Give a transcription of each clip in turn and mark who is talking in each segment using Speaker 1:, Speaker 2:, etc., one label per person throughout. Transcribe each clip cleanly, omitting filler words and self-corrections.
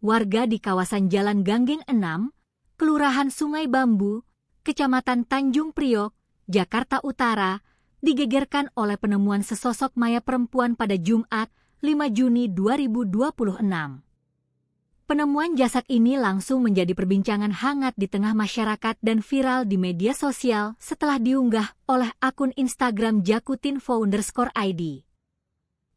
Speaker 1: warga di kawasan Jalan Ganggeng 6, Kelurahan Sungai Bambu, Kecamatan Tanjung Priok, Jakarta Utara, digegerkan oleh penemuan sesosok mayat perempuan pada Jumat, 5 Juni 2026. Penemuan jasad ini langsung menjadi perbincangan hangat di tengah masyarakat dan viral di media sosial setelah diunggah oleh akun Instagram jakutinfo_id.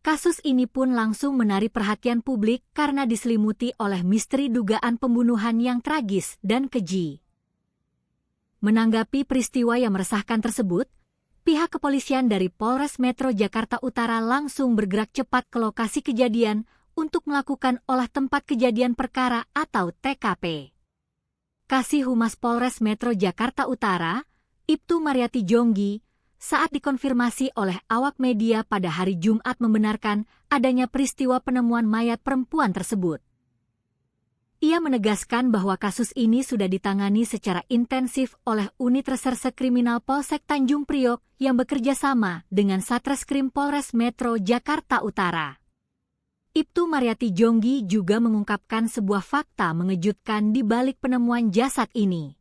Speaker 1: Kasus ini pun langsung menarik perhatian publik karena diselimuti oleh misteri dugaan pembunuhan yang tragis dan keji. Menanggapi peristiwa yang meresahkan tersebut, pihak kepolisian dari Polres Metro Jakarta Utara langsung bergerak cepat ke lokasi kejadian untuk melakukan olah tempat kejadian perkara atau TKP. Kasih Humas Polres Metro Jakarta Utara, Ibtu Mariati Jonggi, saat dikonfirmasi oleh awak media pada hari Jumat membenarkan adanya peristiwa penemuan mayat perempuan tersebut. Ia menegaskan bahwa kasus ini sudah ditangani secara intensif oleh Unit Reserse Kriminal Polsek Tanjung Priok yang bekerja sama dengan Satreskrim Polres Metro Jakarta Utara. Ibtu Mariati Jonggi juga mengungkapkan sebuah fakta mengejutkan di balik penemuan jasad ini.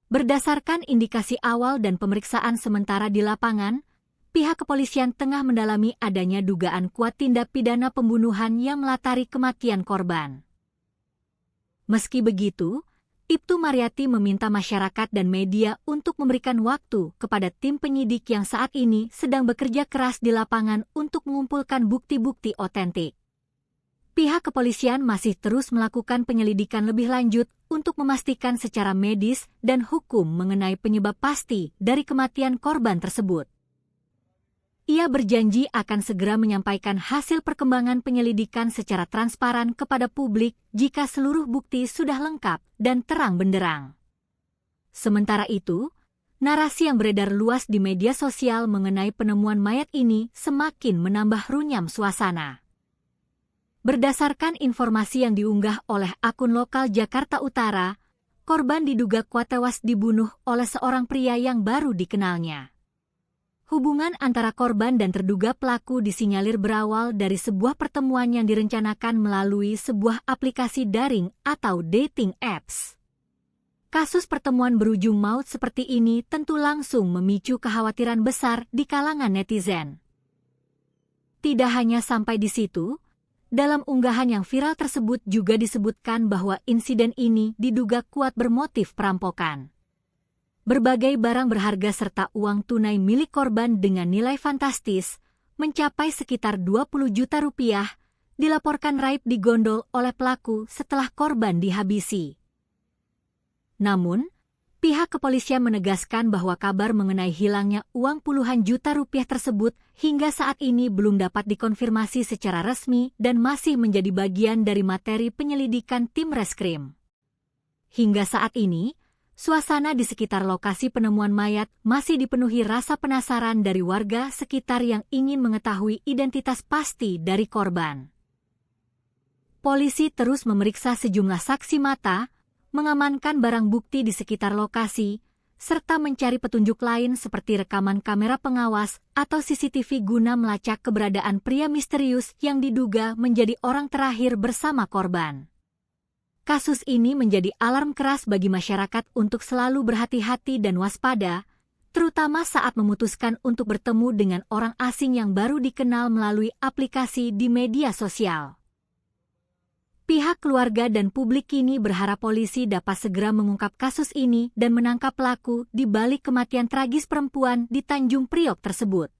Speaker 1: Berdasarkan indikasi awal dan pemeriksaan sementara di lapangan, pihak kepolisian tengah mendalami adanya dugaan kuat tindak pidana pembunuhan yang melatari kematian korban. Meski begitu, Ibtu Mariati meminta masyarakat dan media untuk memberikan waktu kepada tim penyidik yang saat ini sedang bekerja keras di lapangan untuk mengumpulkan bukti-bukti otentik. Pihak kepolisian masih terus melakukan penyelidikan lebih lanjut untuk memastikan secara medis dan hukum mengenai penyebab pasti dari kematian korban tersebut. Ia berjanji akan segera menyampaikan hasil perkembangan penyelidikan secara transparan kepada publik jika seluruh bukti sudah lengkap dan terang benderang. Sementara itu, narasi yang beredar luas di media sosial mengenai penemuan mayat ini semakin menambah runyam suasana. Berdasarkan informasi yang diunggah oleh akun lokal Jakarta Utara, korban diduga kuat tewas dibunuh oleh seorang pria yang baru dikenalnya. Hubungan antara korban dan terduga pelaku disinyalir berawal dari sebuah pertemuan yang direncanakan melalui sebuah aplikasi daring atau dating apps. Kasus pertemuan berujung maut seperti ini tentu langsung memicu kekhawatiran besar di kalangan netizen. Tidak hanya sampai di situ, dalam unggahan yang viral tersebut juga disebutkan bahwa insiden ini diduga kuat bermotif perampokan. Berbagai barang berharga serta uang tunai milik korban dengan nilai fantastis, mencapai sekitar 20 juta rupiah, dilaporkan raib digondol oleh pelaku setelah korban dihabisi. Namun, pihak kepolisian menegaskan bahwa kabar mengenai hilangnya uang puluhan juta rupiah tersebut hingga saat ini belum dapat dikonfirmasi secara resmi dan masih menjadi bagian dari materi penyelidikan tim reskrim. Hingga saat ini, suasana di sekitar lokasi penemuan mayat masih dipenuhi rasa penasaran dari warga sekitar yang ingin mengetahui identitas pasti dari korban. Polisi terus memeriksa sejumlah saksi mata, mengamankan barang bukti di sekitar lokasi, serta mencari petunjuk lain seperti rekaman kamera pengawas atau CCTV guna melacak keberadaan pria misterius yang diduga menjadi orang terakhir bersama korban. Kasus ini menjadi alarm keras bagi masyarakat untuk selalu berhati-hati dan waspada, terutama saat memutuskan untuk bertemu dengan orang asing yang baru dikenal melalui aplikasi di media sosial. Pihak keluarga dan publik kini berharap polisi dapat segera mengungkap kasus ini dan menangkap pelaku di balik kematian tragis perempuan di Tanjung Priok tersebut.